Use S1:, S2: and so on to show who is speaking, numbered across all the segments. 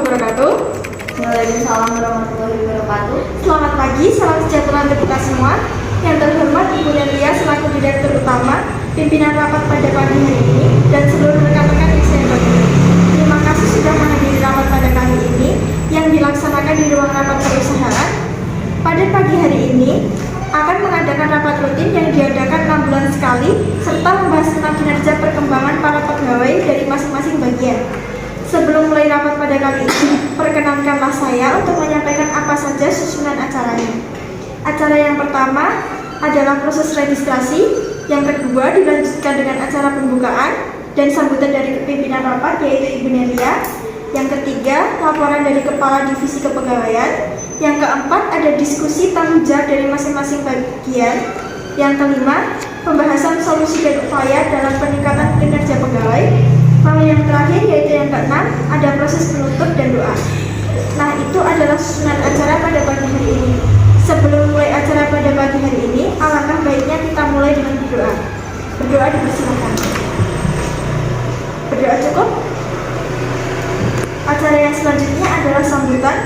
S1: wabarakatuh.
S2: Waalaikumsalam warahmatullahi wabarakatuh.
S1: Selamat pagi, salam sejahtera untuk kita semua. Yang terhormat Ibu Nelia selaku Direktur Utama, pimpinan rapat pada pagi hari ini, dan seluruh rekan-rekan yang saya hormati. Terima kasih sudah menghadiri rapat pada kali ini yang dilaksanakan di ruang rapat perusahaan. Pada pagi hari ini akan mengadakan rapat rutin yang diadakan 6 bulan sekali serta membahas tentang kinerja perkembangan para pegawai dari masing-masing bagian. Sebelum mulai rapat pada kali ini, perkenankanlah saya untuk menyampaikan apa saja susunan acaranya. Acara yang pertama adalah proses registrasi, yang kedua dilanjutkan dengan acara pembukaan dan sambutan dari pimpinan rapat yaitu Ibu Nelia. Yang ketiga, laporan dari Kepala Divisi Kepegawaian. Yang keempat, ada diskusi tanggung jawab dari masing-masing bagian. Yang kelima, pembahasan solusi dan upaya dalam peningkatan kinerja pegawai. Lalu yang terakhir yaitu yang keenam, ada proses penutup dan doa. Nah, itu adalah susunan acara pada pagi hari ini. Sebelum mulai acara pada pagi hari ini, alangkah baiknya kita mulai dengan berdoa. Berdoa dipersilakan. Berdoa cukup? Acara yang selanjutnya adalah sambutan.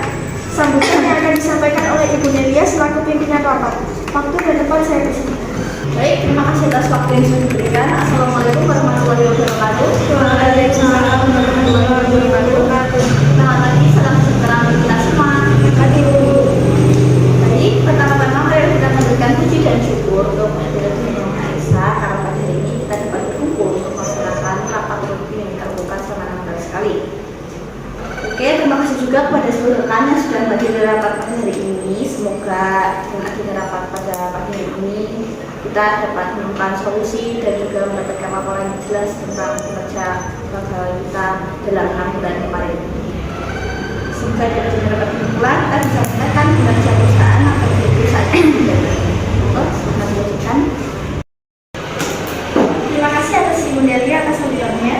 S1: Sambutan yang akan disampaikan oleh Ibu Nelia selaku pimpinan rapat. Waktu dan tempat saya persilakan.
S2: Baik, terima kasih atas waktu yang sudah diberikan. Assalamualaikum warahmatullahi wabarakatuh. Waalaikumsalam warahmatullahi wabarakatuh. Selamat pagi, salam sejahtera untuk kita semua. Pagi Bu. Baik, pertama-tama mari kita memberikan puji dan syukur untuk kehadiran Yang Maha Esa karena pada hari ini kita dapat berkumpul untuk melaksanakan rapat rutin yang kita lakukan selama 6 kali sekali. Oke, terima kasih juga kepada seluruh rekan yang sudah hadir di rapat pada hari ini. Semoga dengan adanya rapat pada pagi hari ini kita dapat menemukan solusi dan juga mendapatkan laporan yang jelas tentang kinerja pegawai kita dalam 6 bulan kemarin. Semoga dapat mendapat kesimpulan kita bisa menekan kinerja perusahaan atau perusahaan yang tidak. Selamat dilanjutkan.
S1: Terima kasih atas Ibu Nelia atas sambutannya.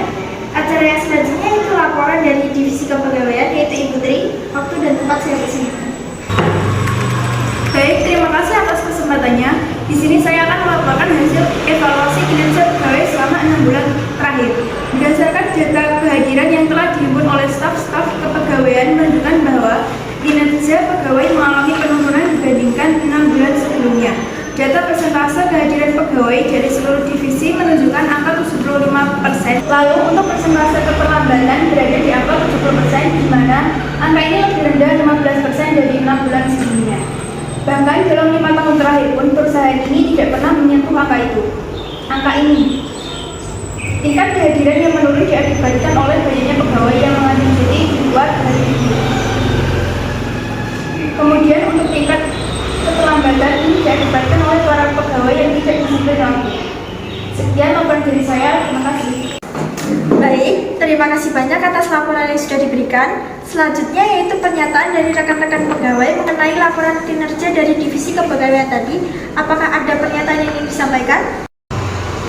S1: Acara yang selanjutnya itu laporan dari Divisi Kepegawaian yaitu Ibu Tri. Waktu dan tempat saya persilakan.
S3: Baik, terima kasih atas kesempatannya. Di sini saya akan melaporkan hasil evaluasi kinerja pegawai selama 6 bulan terakhir. Berdasarkan data kehadiran yang telah dihimpun oleh staf-staf kepegawaian menunjukkan bahwa kinerja pegawai mengalami penurunan dibandingkan 6 bulan sebelumnya. Data persentase kehadiran pegawai dari seluruh divisi menunjukkan angka 75%. Lalu untuk persentase keterlambatan berada di angka 70%, di mana angka ini lebih rendah 15% dari 6 bulan sebelumnya. Bahkan dalam 5 tahun terakhir pun perusahaan ini tidak pernah menyentuh angka itu. Angka ini, tingkat kehadiran yang menurun diakibatkan oleh banyaknya pegawai yang mengambil cuti di luar hari libur. Kemudian untuk tingkat keterlambatan ini diakibatkan oleh para pegawai yang tidak disiplin waktu. Sekian laporan dari saya, terima kasih.
S1: Baik, terima kasih banyak atas laporan yang sudah diberikan. Selanjutnya yaitu pernyataan dari rekan-rekan pegawai mengenai laporan kinerja dari Divisi Kepegawaian tadi. Apakah ada pernyataan yang ingin disampaikan?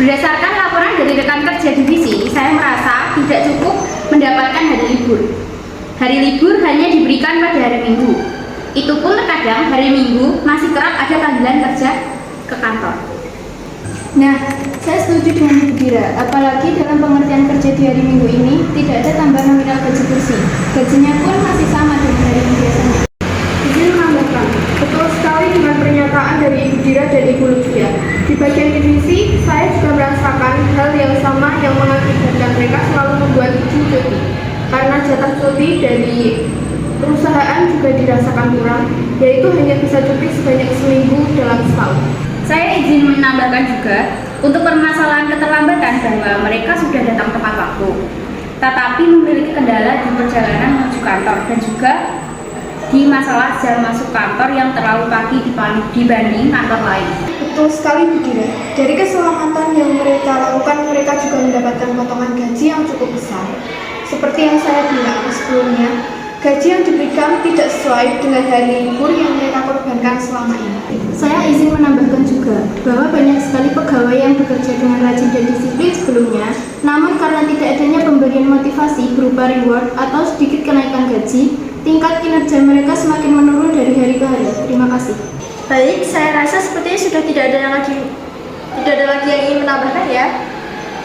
S4: Berdasarkan laporan dari rekan kerja divisi, saya merasa tidak cukup mendapatkan hari libur. Hari libur hanya diberikan pada hari Minggu. Itu pun terkadang hari Minggu masih kerap ada panggilan kerja ke kantor.
S3: Nah, saya setuju dengan Ibu Dira, apalagi dalam pengertian kerja di hari Minggu ini tidak ada tambahan nominal gaji kursi. Gajinya pun masih sama dengan hari Minggu biasanya.
S5: Izin menambahkan, betul sekali dengan pernyataan dari Ibu Dira dan Ibu Lutfia. Di bagian divisi, saya juga merasakan hal yang sama yang mengakibatkan mereka selalu membuat izin cuti. Karena jatah cuti dari perusahaan juga dirasakan kurang, yaitu hanya bisa cuti sebanyak seminggu dalam setahun.
S4: Saya izin menambahkan juga untuk permasalahan keterlambatan bahwa mereka sudah datang tepat waktu, tetapi memiliki kendala di perjalanan menuju kantor dan juga di masalah jam masuk kantor yang terlalu pagi dibanding kantor lain.
S5: Betul sekali Bu Dira. Dari keselamatan yang mereka lakukan, mereka juga mendapatkan potongan gaji yang cukup besar. Seperti yang saya bilang sebelumnya, gaji yang diberikan tidak sesuai dengan hari libur yang mereka korbankan selama ini.
S3: Saya izin menambahkan juga bahwa banyak sekali pegawai yang bekerja dengan rajin dan disiplin sebelumnya, namun karena tidak adanya pemberian motivasi berupa reward atau sedikit kenaikan gaji, tingkat kinerja mereka semakin menurun dari hari ke hari. Terima kasih.
S1: Baik, saya rasa sepertinya sudah tidak ada lagi yang ingin menambahkan ya.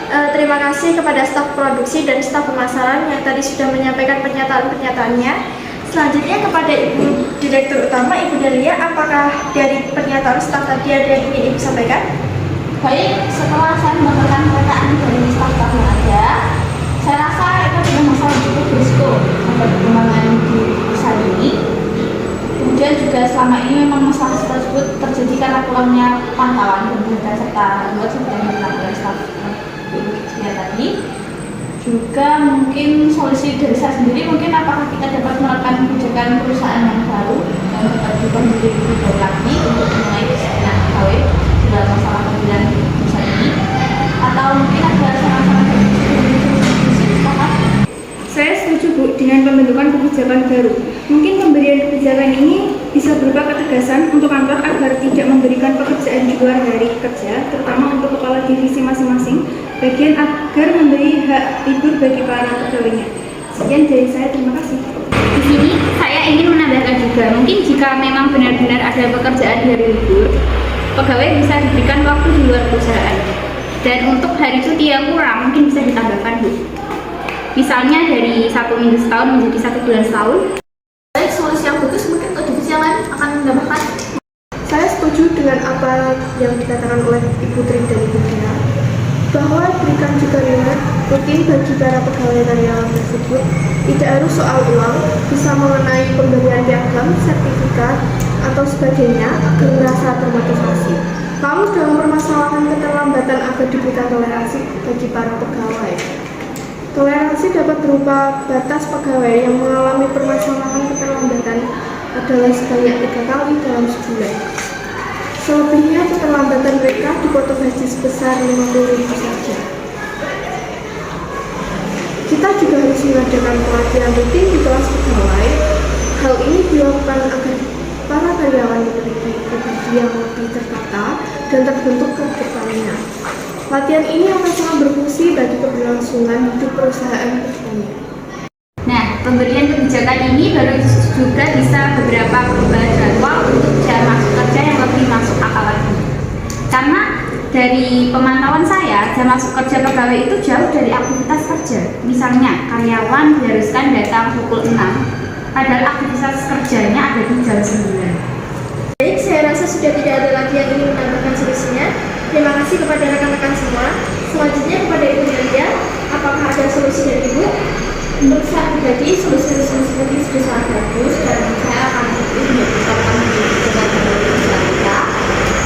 S1: Terima kasih kepada staf produksi dan staf pemasaran yang tadi sudah menyampaikan pernyataan-pernyataannya. Selanjutnya kepada Ibu Direktur Utama, Ibu Delia, apakah dari pernyataan staf tadi ada yang ingin Ibu sampaikan?
S2: Baik, setelah saya mendengarkan perkataan dari staf-staf yang ada, saya rasa itu tidak masalah cukup berisiko untuk perkembangan di perusahaan ini. Kemudian juga selama ini memang masalah tersebut terjadi karena kurangnya pantauan dan serta buat seperti yang dilakukan oleh staf yang tadi. Juga mungkin solusi dari saya sendiri, mungkin apakah kita dapat menerapkan kebijakan perusahaan yang baru yang dapat juga menjadi lebih baik lagi untuk mengenai kesehatan pegawai dalam masalah pembelian perusahaan ini, atau mungkin ada saran-saran dari
S3: Saya setuju Bu dengan pembentukan kebijakan baru. Mungkin pemberian kebijakan ini bisa berupa ketegasan untuk kantor agar tidak memberikan pekerjaan di luar hari kerja, terutama untuk kepala divisi masing-masing, bagian agar memberi hak libur bagi para pegawainya. Sekian dari saya, terima kasih.
S4: Di sini saya ingin menambahkan juga, mungkin jika memang benar-benar ada pekerjaan di hari libur, pegawai bisa diberikan waktu di luar perusahaan. Dan untuk hari cuti yang kurang mungkin bisa ditambahkan Bu. Misalnya dari 1 minggu setahun menjadi 1 bulan setahun.
S2: baik solusi yang bagus, mungkin untuk divisi yang lain akan menambahkan.
S5: Saya setuju dengan apa yang dikatakan oleh Ibu Tri dan Ibu Dina, bahwa berikan juga reward rutin bagi para pegawai karyawan tersebut. Tidak harus soal uang, bisa mengenai pemberian piagam, sertifikat, atau sebagainya agar merasa termotivasi. Lalu dalam permasalahan keterlambatan agar diberikan toleransi bagi para pegawai. Toleransi dapat berupa batas pegawai yang mengalami permasalahan keterlambatan adalah sebanyak 3 kali dalam sebulan. Selebihnya keterlambatan mereka dipotong gaji sebesar 50.000 saja. Kita juga harus mengadakan pelatihan rutin di kelas pegawai. Hal ini dilakukan agar para karyawan memiliki pribadi yang lebih tertata dan terbentuk ke depannya. Latihan ini akan sangat berfungsi bagi keberlangsungan hidup perusahaan ke depannya.
S4: Nah, pemberian kebijakan ini baru juga bisa beberapa perubahan jadwal untuk jam masuk kerja yang lebih masuk akal lagi. Karena dari pemantauan saya, jam masuk kerja pegawai itu jauh dari aktivitas kerja. Misalnya, karyawan diharuskan datang pukul 6, padahal aktivitas kerjanya ada di jam 9.
S1: Baik, saya rasa sudah tidak ada lagi yang ingin menambahkan solusinya. Terima kasih kepada rekan-rekan semua. Selanjutnya kepada Ibu Delia, apakah ada solusi dari Ibu?
S2: Menurut saya pribadi, solusi-solusi seperti sudah sangat bagus dan saya akan mengikuti untuk diterapkan di kebijakan perusahaan kita.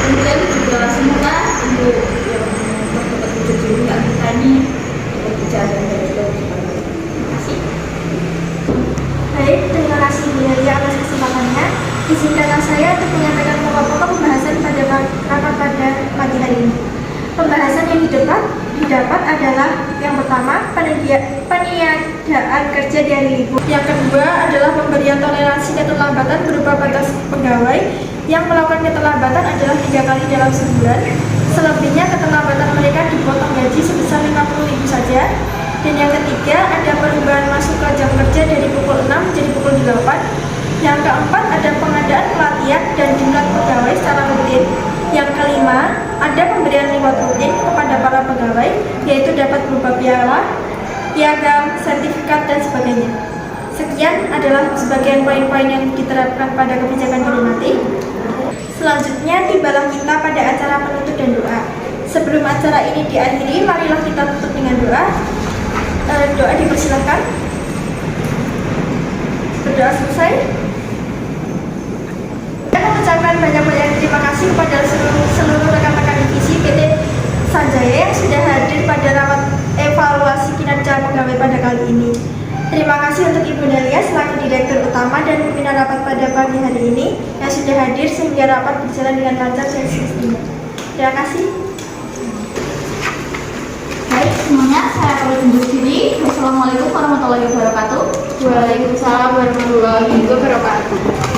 S2: Kemudian juga semoga untuk yang dapat wujud di pihak kita ini dapat berjalan dengan baik. Terima kasih.
S1: Baik, terima kasih Ibu Delia atas kesempatannya. Izinkanlah saya untuk menyampaikan pokok-pokok pembahasan pada rapat pada pagi hari ini. Pembahasan yang didapat adalah yang pertama, peniadaan kerja di hari libur. Yang kedua adalah pemberian toleransi keterlambatan berupa batas pegawai yang melakukan keterlambatan adalah 3 kali dalam sebulan. Selebihnya keterlambatan mereka dipotong gaji sebesar 50.000 saja. Dan yang ketiga ada perubahan masuk ke jam kerja dari pukul 6 menjadi pukul 8. Yang keempat ada pengadaan pelatihan dan jumlah pegawai secara rutin. Yang kelima ada pemberian reward rutin kepada para pegawai, yaitu dapat berupa piagam, sertifikat, dan sebagainya. Sekian adalah sebagian poin-poin yang diterapkan pada kebijakan baru nanti. Selanjutnya tibalah kita pada acara penutup dan doa. Sebelum acara ini diakhiri, marilah kita tutup dengan doa. Doa dipersilakan. Berdoa selesai. Saya mengucapkan banyak-banyak terima kasih kepada seluruh rekan-rekan divisi PT Sanjaya yang sudah hadir pada rapat evaluasi kinerja pegawai pada kali ini. Terima kasih untuk Ibu Delia selaku Direktur Utama dan pimpinan rapat pada pagi hari ini yang sudah hadir sehingga rapat berjalan dengan lancar dan sistematis. Terima kasih.
S2: Baik, semuanya saya pamit undur diri. Wassalamualaikum warahmatullahi wabarakatuh.
S5: Waalaikumsalam warahmatullahi wabarakatuh.